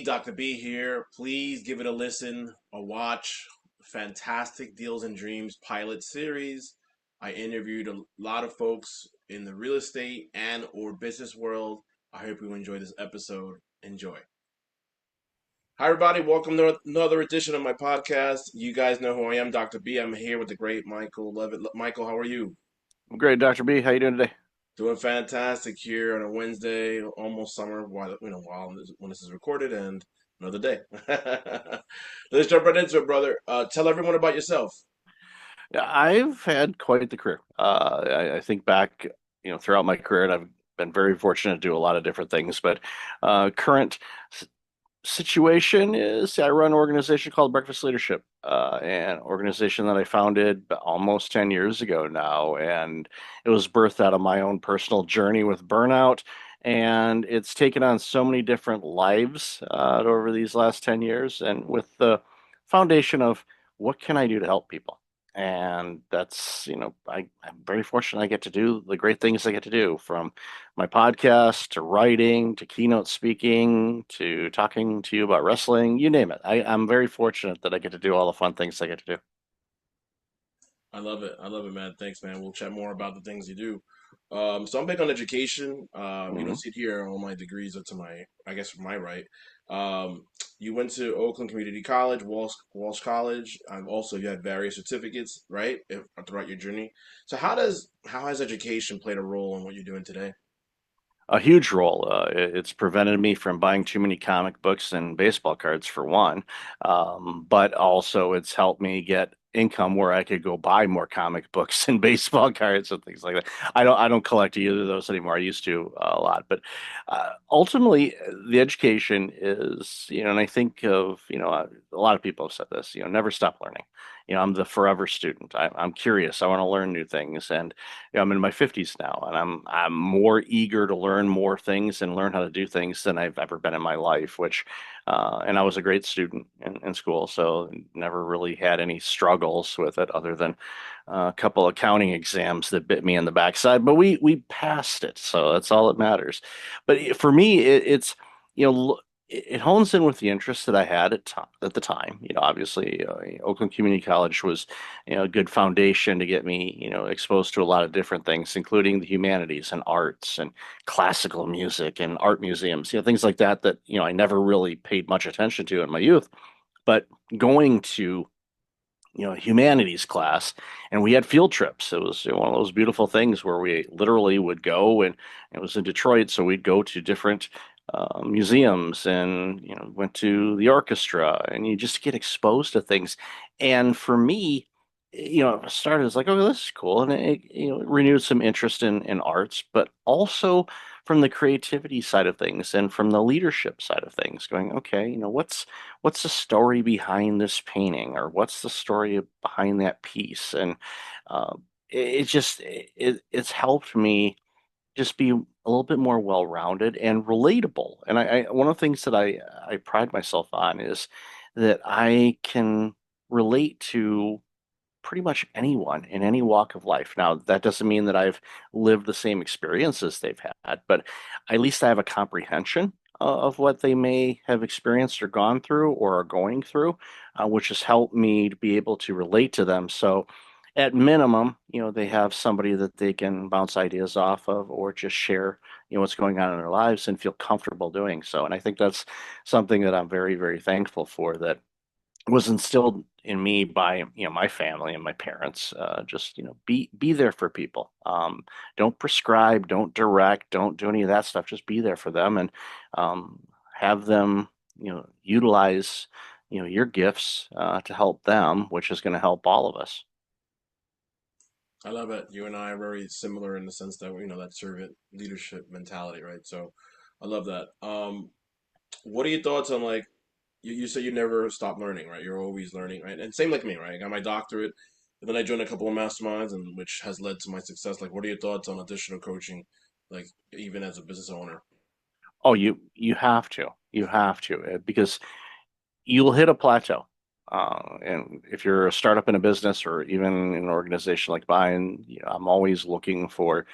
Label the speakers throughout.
Speaker 1: Dr. B here. Please give it a listen, a watch. Fantastic Deals and Dreams pilot series. I interviewed a lot of folks in the real estate and or business world. I hope you enjoy this episode. Enjoy. Hi everybody, welcome to another edition of my podcast. You guys know who I am, Dr. B. I'm here with the great Michael Levitt. Michael, how are you?
Speaker 2: I'm great, Dr. B. How you doing today?
Speaker 1: Doing fantastic here on a Wednesday, almost summer, when this is recorded, and another day. Let's jump right into it, brother. Tell everyone about yourself.
Speaker 2: Yeah, I've had quite the career. I think back, throughout my career, and I've been very fortunate to do a lot of different things. But current s- situation is I run an organization called Breakfast Leadership, an organization that I founded almost 10 years ago now, and it was birthed out of my own personal journey with burnout. And it's taken on so many different lives over these last 10 years, and with the foundation of what can I do to help people? And that's, I'm very fortunate I get to do the great things I get to do, from my podcast to writing to keynote speaking to talking to you about wrestling, you name it. I'm very fortunate that I get to do all the fun things I get to do.
Speaker 1: I love it. I love it, man. Thanks, man. We'll chat more about the things you do. So I'm big on education. You don't
Speaker 2: Mhm.
Speaker 1: see it here. All my degrees are to my, I guess, from my right. You went to Oakland Community College, Walsh College. Also, you had various certificates, right, throughout your journey. So how has education played a role in what you're doing today?
Speaker 2: A huge role. It's prevented me from buying too many comic books and baseball cards, for one. But also it's helped me get income where I could go buy more comic books and baseball cards and things like that. I don't collect either of those anymore. I used to a lot, but ultimately the education is, and I think of, a lot of people have said this, never stop learning. I'm the forever student. I'm curious. I want to learn new things, and I'm in my 50s now, and I'm more eager to learn more things and learn how to do things than I've ever been in my life. And I was a great student in school, so never really had any struggles with it, other than a couple accounting exams that bit me in the backside. But we passed it, so that's all that matters. But for me, it's you know. It hones in with the interests that I had at the time. Obviously, Oakland Community College was, a good foundation to get me, exposed to a lot of different things, including the humanities and arts and classical music and art museums, things like that I never really paid much attention to in my youth. But going to, humanities class, and we had field trips. It was, one of those beautiful things where we literally would go, and it was in Detroit, so we'd go to different museums, and went to the orchestra, and you just get exposed to things. And for me, it started as like, oh, this is cool, and it renewed some interest in arts, but also from the creativity side of things and from the leadership side of things, going, okay, what's the story behind this painting, or what's the story behind that piece? And uh, it's helped me just be a little bit more well-rounded and relatable. And one of the things that I pride myself on is that I can relate to pretty much anyone in any walk of life. Now, that doesn't mean that I've lived the same experiences they've had, but at least I have a comprehension of what they may have experienced or gone through or are going through, which has helped me to be able to relate to them. So, at minimum, they have somebody that they can bounce ideas off of, or just share, what's going on in their lives and feel comfortable doing so. And I think that's something that I'm very, very thankful for, that was instilled in me by, my family and my parents. Just, be there for people. Don't prescribe, don't direct, don't do any of that stuff. Just be there for them, and um, have them, utilize, your gifts to help them, which is going to help all of us.
Speaker 1: I love it. You and I are very similar in the sense that that servant leadership mentality, right? So I love that. What are your thoughts on, like, you say you never stop learning, right? You're always learning, right? And same like me, right? I got my doctorate, and then I joined a couple of masterminds, and which has led to my success. Like, what are your thoughts on additional coaching, like even as a business owner?
Speaker 2: Oh, you have to, because you'll hit a plateau. And if you're a startup in a business, or even in an organization like mine, I'm always looking for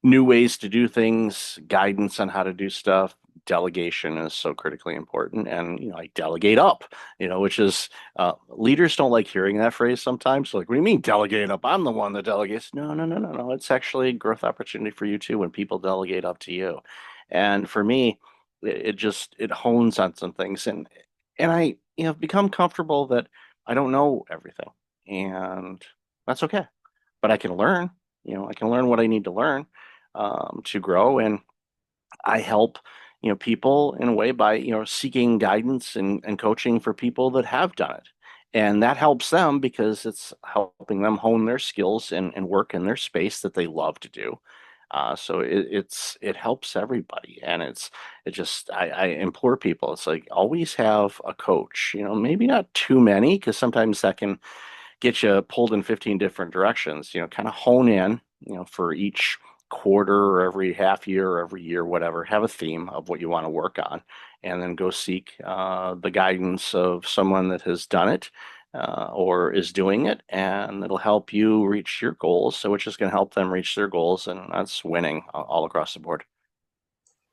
Speaker 2: new ways to do things, guidance on how to do stuff, delegation is so critically important. And, I delegate up, which is leaders don't like hearing that phrase sometimes. Like, what do you mean delegate up? I'm the one that delegates. No, no, no, no, no. It's actually a growth opportunity for you too when people delegate up to you. And for me, it hones on some things, and I, become comfortable that I don't know everything, and that's okay. But I can learn. I can learn what I need to learn to grow, and I help, people in a way by, seeking guidance and coaching for people that have done it. And that helps them because it's helping them hone their skills and work in their space that they love to do. So it helps everybody, and it just I implore people. It's like always have a coach. Maybe not too many because sometimes that can get you pulled in 15 different directions, kind of hone in, for each quarter or every half year or every year, whatever, have a theme of what you want to work on, and then go seek the guidance of someone that has done it or is doing it, and it'll help you reach your goals. So, which is going to help them reach their goals, and that's winning all across the board.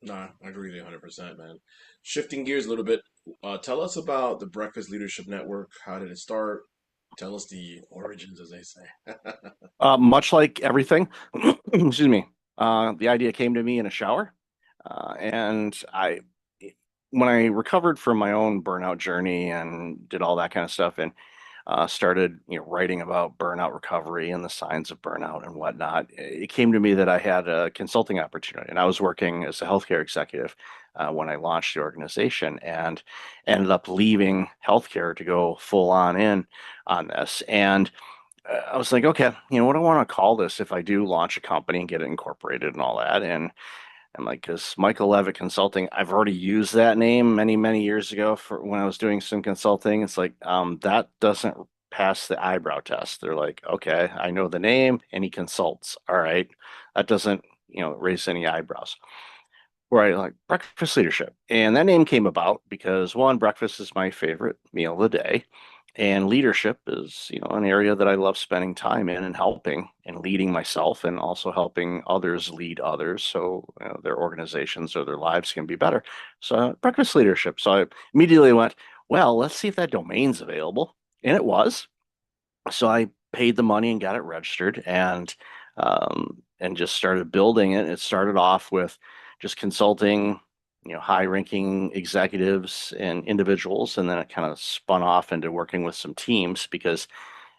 Speaker 1: Nah, I agree with you 100%, man. Shifting gears a little bit, tell us about the Breakfast Leadership Network. How did it start? Tell us the origins, as they say.
Speaker 2: Much like everything, excuse me, the idea came to me in a shower. And when I recovered from my own burnout journey and did all that kind of stuff and started, writing about burnout recovery and the signs of burnout and whatnot, it came to me that I had a consulting opportunity. And I was working as a healthcare executive when I launched the organization and ended up leaving healthcare to go full on in on this. And I was like, okay, what do I want to call this if I do launch a company and get it incorporated and all that? And like, because Michael Levitt Consulting, I've already used that name many, many years ago for when I was doing some consulting. It's like, that doesn't pass the eyebrow test. They're like, okay, I know the name and he consults. All right. That doesn't, raise any eyebrows. Right, like breakfast leadership. And that name came about because one, breakfast is my favorite meal of the day. And leadership is, an area that I love spending time in and helping and leading myself and also helping others lead others so their organizations or their lives can be better. So breakfast leadership. So I immediately went, well, let's see if that domain's available. And it was. So I paid the money and got it registered and just started building it. It started off with just consulting, high-ranking executives and individuals, and then it kind of spun off into working with some teams because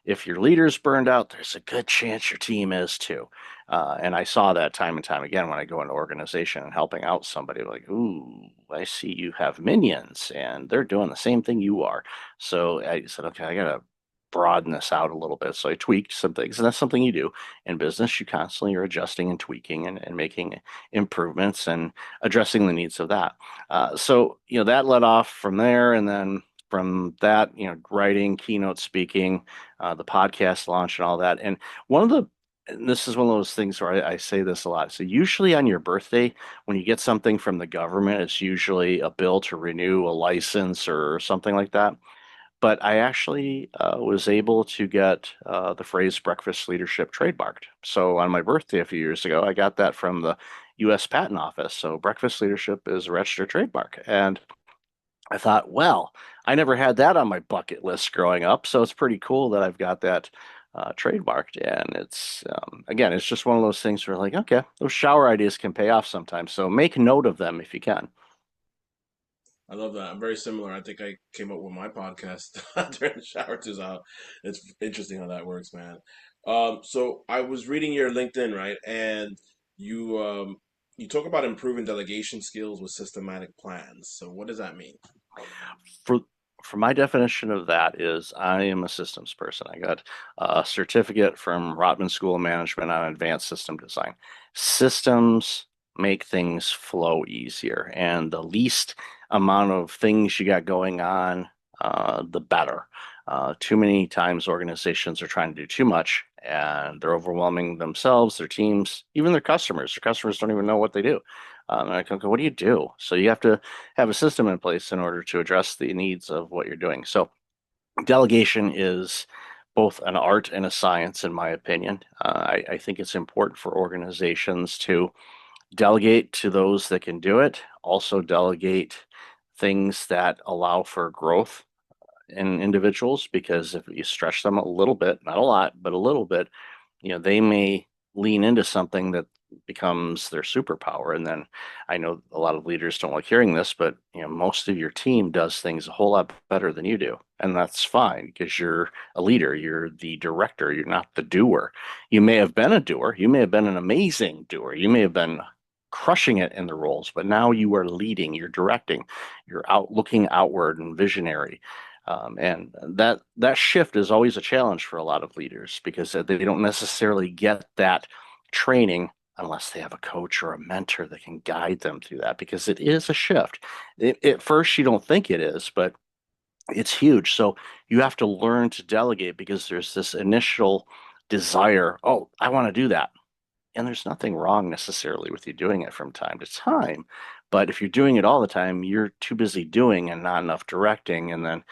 Speaker 2: if your leader's burned out, there's a good chance your team is too. And I saw that time and time again when I go into organization and helping out somebody like, ooh, I see you have minions and they're doing the same thing you are. So I said, okay, I gotta broaden this out a little bit. So I tweaked some things, and that's something you do in business. You constantly are adjusting and tweaking and making improvements and addressing the needs of that. So, that led off from there. And then from that, writing, keynote speaking, the podcast launch and all that. And one of the and this is one of those things where I say this a lot. So usually on your birthday, when you get something from the government, it's usually a bill to renew a license or something like that. But I actually was able to get the phrase breakfast leadership trademarked. So on my birthday a few years ago, I got that from the U.S. Patent Office. So breakfast leadership is a registered trademark. And I thought, well, I never had that on my bucket list growing up, so it's pretty cool that I've got that trademarked. And it's again, it's just one of those things where like, okay, those shower ideas can pay off sometimes. So make note of them if you can.
Speaker 1: I love that. I'm very similar. I think I came up with my podcast during the shower too. So it's interesting how that works, man. So I was reading your LinkedIn, right? And you talk about improving delegation skills with systematic plans. So what does that mean?
Speaker 2: For for my definition of that is I am a systems person. I got a certificate from Rotman School of Management on advanced system design. Systems make things flow easier, and the least amount of things you got going on, the better. Too many times organizations are trying to do too much and they're overwhelming themselves, their teams, even their customers. Their customers don't even know what they do. And I can go, what do you do? So you have to have a system in place in order to address the needs of what you're doing. So delegation is both an art and a science, in my opinion. I think it's important for organizations to delegate to those that can do it, also delegate things that allow for growth in individuals because if you stretch them a little bit, not a lot, but a little bit, they may lean into something that becomes their superpower. And then I know a lot of leaders don't like hearing this, but most of your team does things a whole lot better than you do. And that's fine because you're a leader, you're the director, you're not the doer. You may have been a doer, you may have been an amazing doer, you may have been crushing it in the roles, but now you are leading, you're directing, you're out looking outward and visionary. And that shift is always a challenge for a lot of leaders because they don't necessarily get that training unless they have a coach or a mentor that can guide them through that because it is a shift. At first, you don't think it is, but it's huge. So you have to learn to delegate because there's this initial desire, oh, I want to do that. And there's nothing wrong necessarily with you doing it from time to time. But if you're doing it all the time, you're too busy doing and not enough directing. And then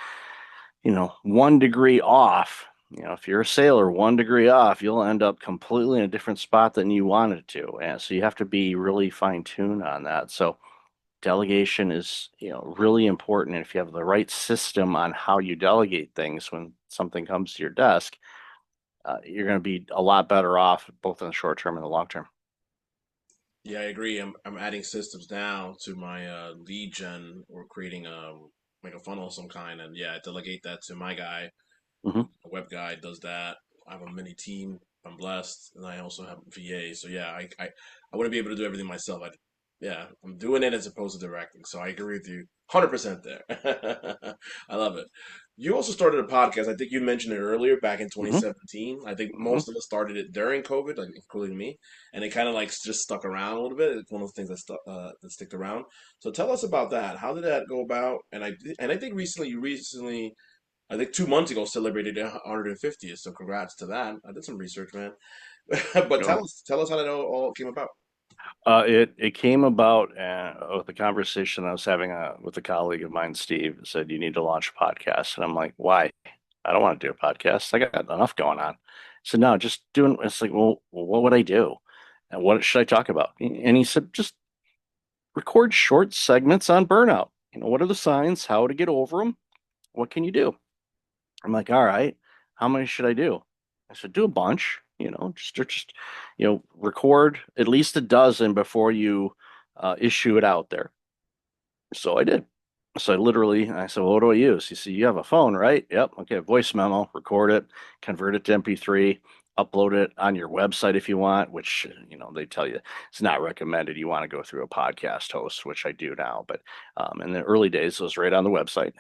Speaker 2: 1 degree off, if you're a sailor, 1 degree off, you'll end up completely in a different spot than you wanted to. And so you have to be really fine-tuned on that. So delegation is, really important. And if you have the right system on how you delegate things when something comes to your desk, you're going to be a lot better off both in the short term and the long term.
Speaker 1: Yeah, I agree. I'm adding systems now to my lead gen or creating a funnel of some kind, and yeah, I delegate that to my guy.
Speaker 2: Hmm.
Speaker 1: A web guy does that. I have a mini team. I'm blessed, and I also have VA. So yeah, I wouldn't be able to do everything myself. Yeah, I'm doing it as opposed to directing. So I agree with you 100% there. I love it. You also started a podcast. I think you mentioned it earlier back in
Speaker 2: Hmm.
Speaker 1: 2017. I think
Speaker 2: Hmm.
Speaker 1: most of us started it during COVID, like including me, and it kind of like just stuck around a little bit. It's one of those things that stuck that sticked around. So tell us about that. How did that go about? And I think recently I think 2 months ago celebrated 150th. So congrats to that. I did some research, man. But
Speaker 2: Go.
Speaker 1: tell us how that all came about.
Speaker 2: It came about with a conversation I was having with a colleague of mine, Steve, who said you need to launch a podcast, and I'm like, why? I don't want to do a podcast. I got enough going on. So no, just doing. It's like, well, what would I do? And what should I talk about? And he said, just record short segments on burnout. What are the signs? How to get over them? What can you do? I'm like, all right, how many should I do? I said, do a bunch, just record at least a dozen before you issue it out there. So I did. So I said, well, what do I use? He said, you have a phone, right? Yep. Okay. Voice memo, record it, convert it to MP3, upload it on your website if you want, which, they tell you it's not recommended. You want to go through a podcast host, which I do now. But in the early days, it was right on the website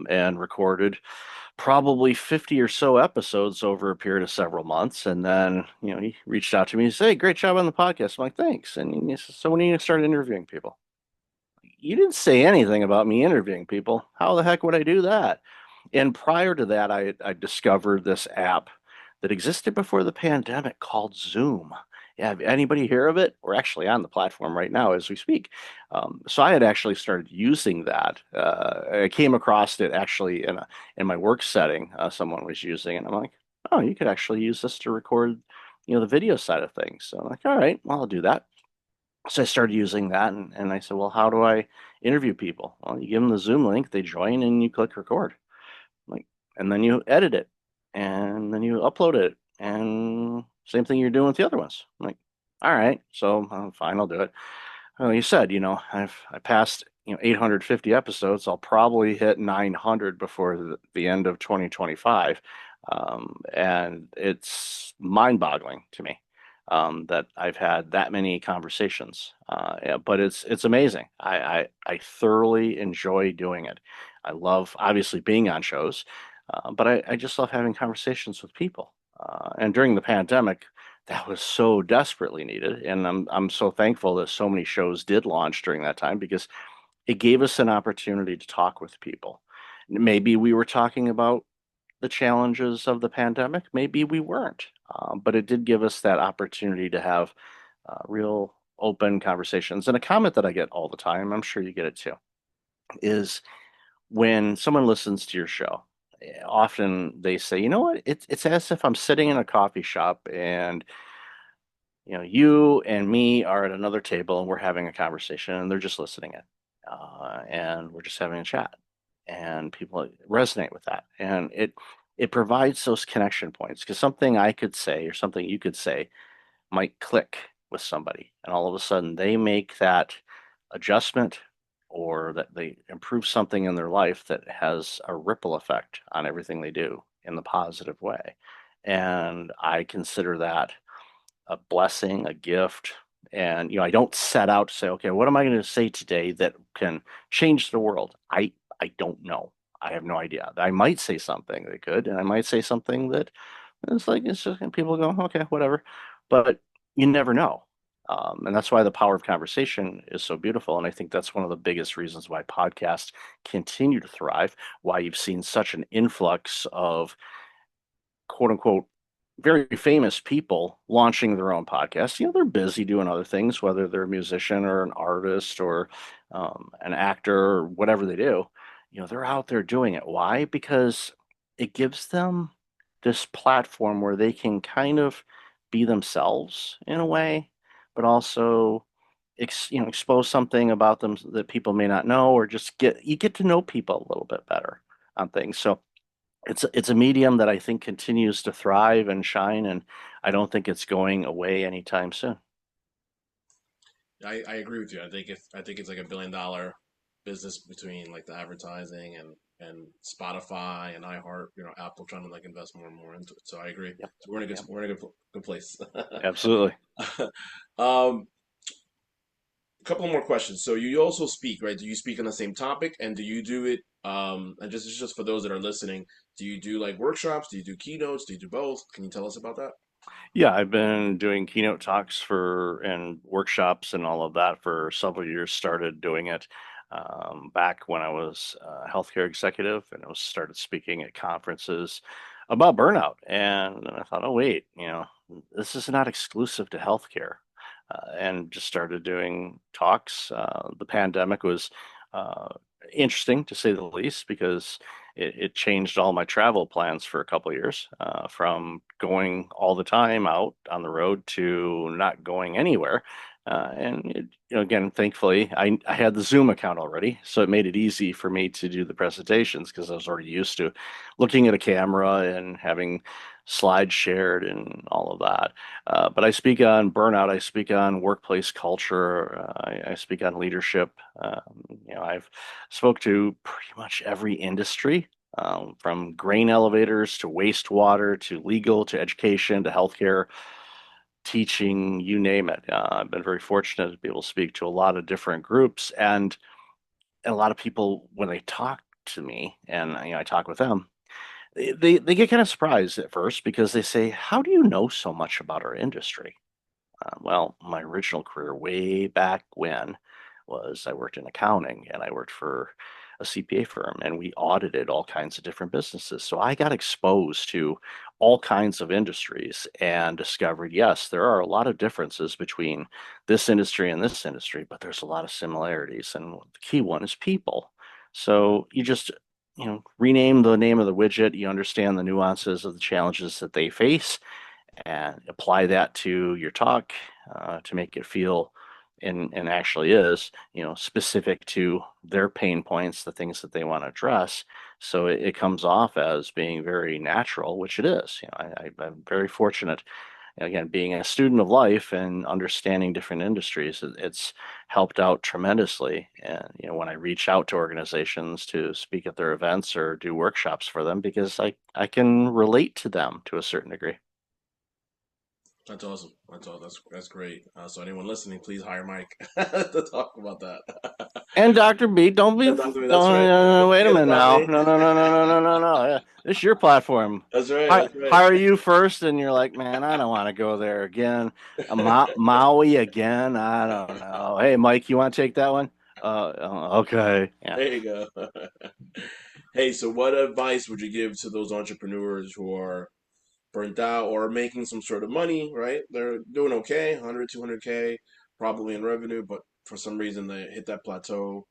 Speaker 2: and recorded probably 50 or so episodes over a period of several months. And then, he reached out to me and said, hey, great job on the podcast. I'm like, thanks. And he said, so when are you going to start interviewing people? You didn't say anything about me interviewing people. How the heck would I do that? And prior to that, I discovered this app that existed before the pandemic called Zoom. Yeah, have anybody hear of it? We're actually on the platform right now as we speak. So I had actually started using that. I came across it actually in my work setting. Someone was using it. And I'm like, oh, you could actually use this to record, the video side of things. So I'm like, all right, well, I'll do that. So I started using that, and I said, well, how do I interview people? Well, you give them the Zoom link, they join, and you click record. Like, and then you edit it, and then you upload it, and same thing you're doing with the other ones. I'm like, all right, so fine, I'll do it. Well, you said, I passed 850 episodes. I'll probably hit 900 before the end of 2025, and it's mind-boggling to me that I've had that many conversations. Yeah, but it's amazing. I thoroughly enjoy doing it. I love obviously being on shows, but I just love having conversations with people. And during the pandemic, that was so desperately needed, and I'm so thankful that so many shows did launch during that time because it gave us an opportunity to talk with people. Maybe we were talking about the challenges of the pandemic, maybe we weren't, but it did give us that opportunity to have real open conversations. And a comment that I get all the time, I'm sure you get it too, is when someone listens to your show, often they say, you know what, it's as if I'm sitting in a coffee shop and You and me are at another table and we're having a conversation and they're just listening in. And we're just having a chat. And people resonate with that. And it provides those connection points because something I could say or something you could say might click with somebody. And all of a sudden they make that adjustment or that they improve something in their life that has a ripple effect on everything they do in the positive way. And I consider that a blessing, a gift. And I don't set out to say, okay, what am I going to say today that can change the world? I don't know. I have no idea. I might say something that could, and I might say something that it's just people go, okay, whatever. But you never know. And that's why the power of conversation is so beautiful. And I think that's one of the biggest reasons why podcasts continue to thrive, why you've seen such an influx of quote unquote very famous people launching their own podcasts. They're busy doing other things, whether they're a musician or an artist or an actor or whatever they do. They're out there doing it. Why? Because it gives them this platform where they can kind of be themselves in a way, but also expose something about them that people may not know, or just get to know people a little bit better on things. So it's a medium that I think continues to thrive and shine, and I don't think it's going away anytime soon.
Speaker 1: I agree with you. I think it's like $1 billion business between like the advertising and Spotify and iHeart, Apple trying to like invest more and more into it. So I agree.
Speaker 2: Yep.
Speaker 1: So we're in a
Speaker 2: Yep.
Speaker 1: good place.
Speaker 2: Absolutely.
Speaker 1: um, a couple more questions. So you also speak, right? Do you speak on the same topic, and do you do it? And just for those that are listening, do you do like workshops? Do you do keynotes? Do you do both? Can you tell us about that?
Speaker 2: Yeah, I've been doing keynote talks for and workshops and all of that for several years. Started doing it back when I was a healthcare executive, and I was started speaking at conferences about burnout. And I thought, oh wait, this is not exclusive to healthcare, and just started doing talks. The pandemic was uh, interesting to say the least because it changed all my travel plans for a couple of years, from going all the time out on the road to not going anywhere. Again, thankfully, I had the Zoom account already, so it made it easy for me to do the presentations because I was already used to looking at a camera and having slides shared and all of that. But I speak on burnout. I speak on workplace culture. I speak on leadership. I've spoke to pretty much every industry, from grain elevators to wastewater to legal to education to healthcare, teaching, you name it. I've been very fortunate to be able to speak to a lot of different groups, and a lot of people when they talk to me and I talk with them, they get kind of surprised at first because they say, "How do you know so much about our industry?" Well, my original career way back when was I worked in accounting and I worked for a CPA firm and we audited all kinds of different businesses. So I got exposed to all kinds of industries and discovered, yes, there are a lot of differences between this industry and this industry, but there's a lot of similarities. And the key one is people. So you just, rename the name of the widget, you understand the nuances of the challenges that they face and apply that to your talk, to make it feel and actually is specific to their pain points, the things that they want to address, so it comes off as being very natural, which it is. I'm very fortunate, again, being a student of life and understanding different industries. It's helped out tremendously. And when I reach out to organizations to speak at their events or do workshops for them, because I can relate to them to a certain degree.
Speaker 1: That's awesome. That's great. So anyone listening, please hire Mike to talk about that.
Speaker 2: And Dr. B, don't be,
Speaker 1: And Dr. That's
Speaker 2: don't,
Speaker 1: right. Don't
Speaker 2: wait a
Speaker 1: forget
Speaker 2: minute
Speaker 1: about
Speaker 2: now.
Speaker 1: me.
Speaker 2: No, no, no, no, no, no, no, no. This is your platform.
Speaker 1: That's right.
Speaker 2: Hi,
Speaker 1: That's right.
Speaker 2: hire you first, and you're like, man, I don't want to go there again. Maui again? I don't know. Hey, Mike, you want to take that one? Okay. Yeah.
Speaker 1: There you go. Hey, so what advice would you give to those entrepreneurs who are burnt out or making some sort of money, right? They're doing okay, 100, 200K probably in revenue, but for some reason they hit that plateau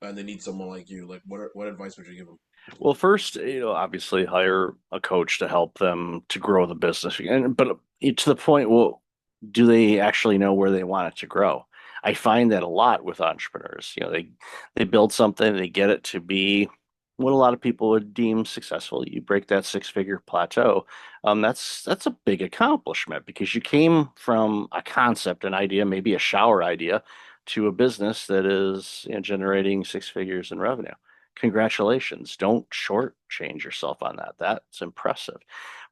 Speaker 1: and they need someone like you. Like what advice would you give them?
Speaker 2: Well, first, obviously hire a coach to help them to grow the business. But to the point, well, do they actually know where they want it to grow? I find that a lot with entrepreneurs. They build something, they get it to be what a lot of people would deem successful. You break that six-figure plateau. That's a big accomplishment because you came from a concept, an idea, maybe a shower idea, to a business that is, generating six figures in revenue. Congratulations. Don't shortchange yourself on that. That's impressive.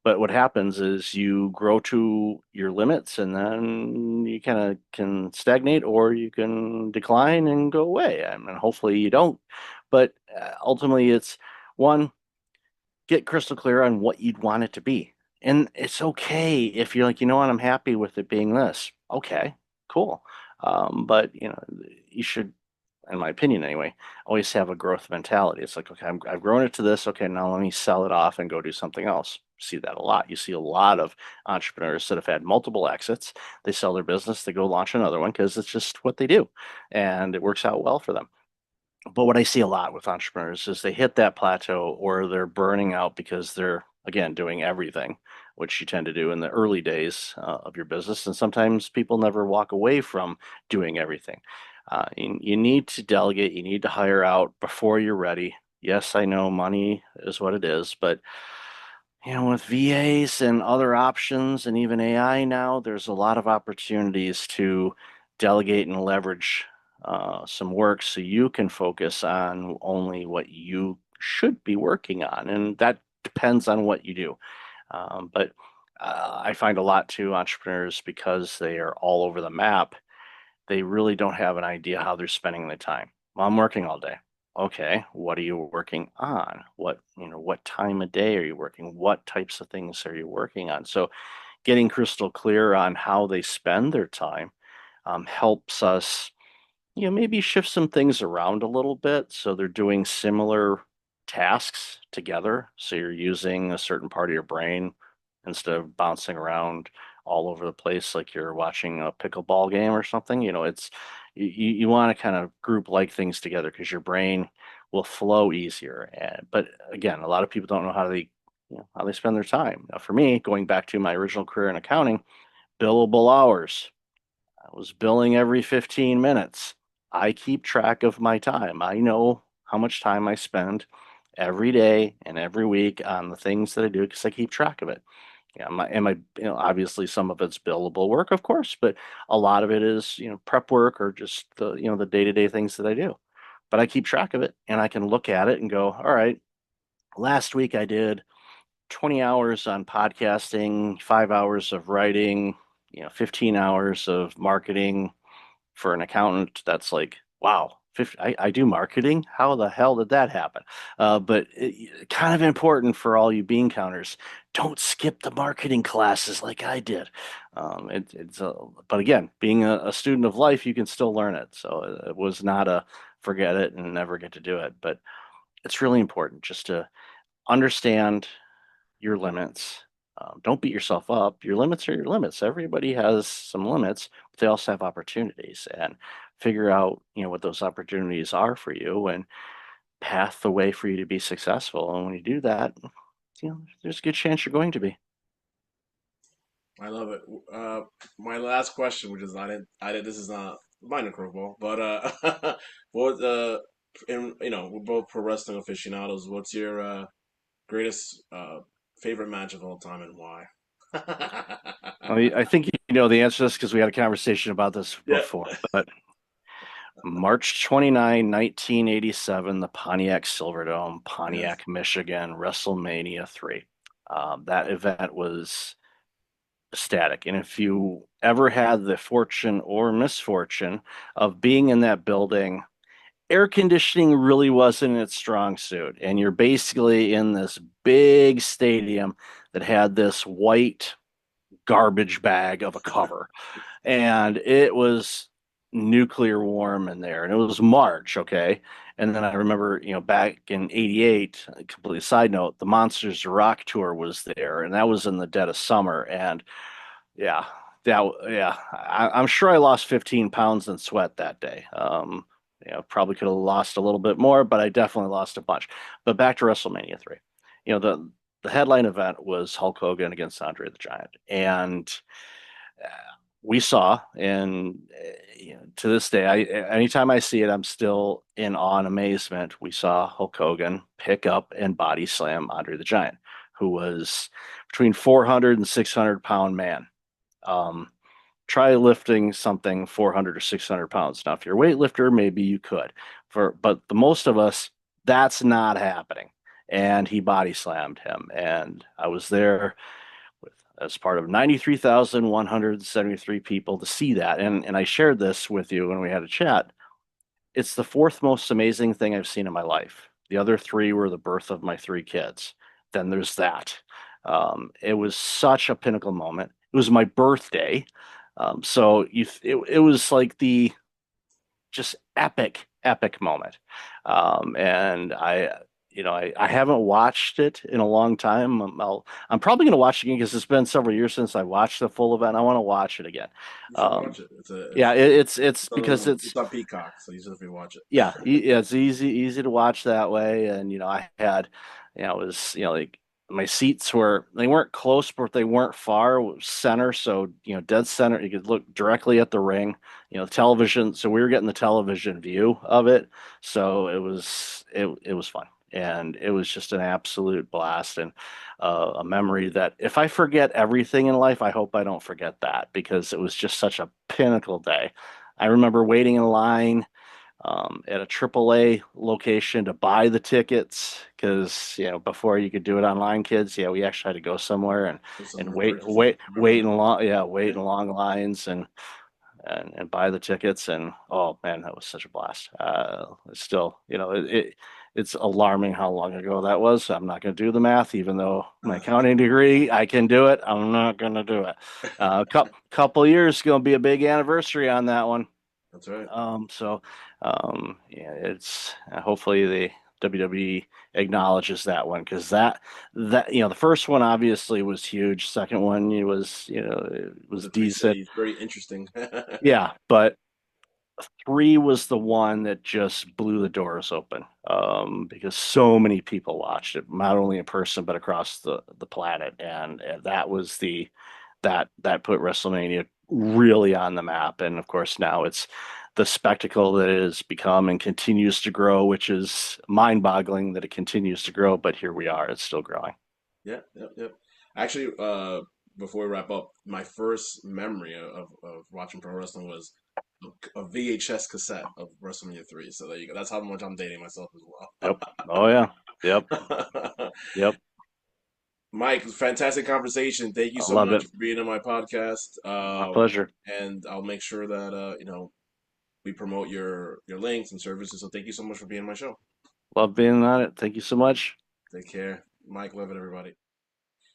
Speaker 2: But what happens is you grow to your limits and then you kind of can stagnate or you can decline and go away. I mean, hopefully you don't. But ultimately, it's one, get crystal clear on what you'd want it to be. And it's okay if you're like, you know what, I'm happy with it being this. Okay, cool. But you should, in my opinion anyway, always have a growth mentality. It's like, okay, I've grown it to this. Okay, now let me sell it off and go do something else. See that a lot. You see a lot of entrepreneurs that have had multiple exits. They sell their business, they go launch another one because it's just what they do, and it works out well for them. But what I see a lot with entrepreneurs is they hit that plateau or they're burning out because they're, again, doing everything, which you tend to do in the early days of your business. And sometimes people never walk away from doing everything. You need to delegate, you need to hire out before you're ready. Yes, I know money is what it is, but with VAs and other options and even AI now, there's a lot of opportunities to delegate and leverage some work so you can focus on only what you should be working on. And that depends on what you do. But I find a lot too, entrepreneurs, because they are all over the map, they really don't have an idea how they're spending their time. Well, I'm working all day. Okay, what are you working on? What time of day are you working? What types of things are you working on? So getting crystal clear on how they spend their time helps us maybe shift some things around a little bit so they're doing similar tasks together. So you're using a certain part of your brain instead of bouncing around all over the place like you're watching a pickleball game or something. It's you want to kind of group like things together because your brain will flow easier. But again, a lot of people don't know how they spend their time. Now, for me, going back to my original career in accounting, billable hours. I was billing every 15 minutes. I keep track of my time. I know how much time I spend every day and every week on the things that I do because I keep track of it. Yeah, obviously some of it's billable work, of course, but a lot of it is, prep work or just the day-to-day things that I do. But I keep track of it and I can look at it and go, all right, last week I did 20 hours on podcasting, 5 hours of writing, 15 hours of marketing. For an accountant, that's like, wow, 50, I do marketing. How the hell did that happen? But kind of important for all you bean counters. Don't skip the marketing classes like I did. But again, being a student of life, you can still learn it. So it was not a forget it and never get to do it. But it's really important just to understand your limits. Don't beat yourself up. Your limits are your limits. Everybody has some limits, but they also have opportunities. And figure out, what those opportunities are for you and path the way for you to be successful. And when you do that, there's a good chance you're going to be.
Speaker 1: I love it. Uh, my last question, which is I didn't. This is not minor curveball, but what in we're both pro wrestling aficionados. What's your greatest favorite match of all time and why?
Speaker 2: I think you know the answer to this because we had a conversation about this
Speaker 1: Yeah.
Speaker 2: before. But March 29, 1987, the Pontiac Silverdome,
Speaker 1: Yes.
Speaker 2: Pontiac, Michigan, WrestleMania 3. That event was static. And if you ever had the fortune or misfortune of being in that building, air conditioning really wasn't its strong suit. And you're basically in this big stadium that had this white garbage bag of a cover. And it was nuclear warm in there. And it was March, okay? And then I remember, back in '88, a completely side note, the Monsters of Rock tour was there, and that was in the dead of summer. And yeah, I'm sure I lost 15 pounds in sweat that day. Probably could have lost a little bit more, but I definitely lost a bunch. But back to WrestleMania 3. The headline event was Hulk Hogan against Andre the Giant. And we saw, and to this day, anytime I see it, I'm still in awe and amazement. We saw Hulk Hogan pick up and body slam Andre the Giant, who was between 400 and 600 pound man. Um, Try lifting something 400 or 600 pounds. Now, if you're a weightlifter, maybe you could. But the most of us, that's not happening. And he body slammed him, and I was there with as part of 93,173 people to see that. And I shared this with you when we had a chat. It's the fourth most amazing thing I've seen in my life. The other three were the birth of my three kids. Then there's that. It was such a pinnacle moment. It was my birthday. It was like the just epic moment. And I haven't watched it in a long time. I'm probably going to watch it again because it's been several years since I watched the full event. I want to watch it again.
Speaker 1: You should
Speaker 2: Um,
Speaker 1: watch it.
Speaker 2: yeah, it's because
Speaker 1: It's on Peacock, so you should definitely watch it.
Speaker 2: yeah, yeah, it's easy to watch that way. And I had, it was like my seats they weren't close, but they weren't far. It was center, so dead center. You could look directly at the ring. Television. So we were getting the television view of it. So it was fun, and it was just an absolute blast and a memory that if I forget everything in life, I hope I don't forget that because it was just such a pinnacle day. I remember waiting in line at a AAA location to buy the tickets because before you could do it online, kids. Yeah, we actually had to go somewhere and
Speaker 1: Do some
Speaker 2: and
Speaker 1: in person. Remember
Speaker 2: wait
Speaker 1: that?
Speaker 2: in long yeah wait
Speaker 1: Yeah,
Speaker 2: in long lines and buy the tickets. And oh man, that was such a blast. It's still it's alarming how long ago that was. I'm not going to do the math, even though my accounting degree I can do it. I'm not going to do it. Couple years going to be a big anniversary on that one.
Speaker 1: that's right.
Speaker 2: Yeah, it's hopefully the WWE acknowledges that one because that the first one obviously was huge. Second one it was it
Speaker 1: With
Speaker 2: was
Speaker 1: the three
Speaker 2: decent.
Speaker 1: cities, very interesting.
Speaker 2: Yeah, but three was the one that just blew the doors open because so many people watched it, not only in person but across the planet, and that was that put WrestleMania really on the map. And of course, now it's the spectacle that it has become and continues to grow, which is mind-boggling that it continues to grow. But here we are; it's still growing.
Speaker 1: Yeah, yep, yep. Actually, before we wrap up, my first memory of watching pro wrestling was a VHS cassette of WrestleMania 3. So there you go. That's how much I'm dating myself as
Speaker 2: Yep. Oh yeah. Yep.
Speaker 1: well.
Speaker 2: Yep.
Speaker 1: Mike, fantastic conversation. Thank you
Speaker 2: I
Speaker 1: so
Speaker 2: love
Speaker 1: much
Speaker 2: it.
Speaker 1: for being on my podcast.
Speaker 2: My pleasure.
Speaker 1: And I'll make sure that we promote your links and services. So thank you so much for being on my show.
Speaker 2: Love being on it. Thank you so much.
Speaker 1: Take care. Mike Levitt, everybody.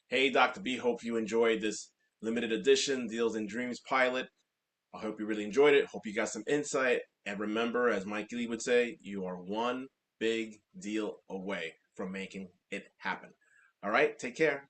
Speaker 1: Hey, Dr. B, hope you enjoyed this limited edition Deals and Dreams pilot. I hope you really enjoyed it. Hope you got some insight. And remember, as Mike Lee would say, you are one big deal away from making it happen. All right, take care.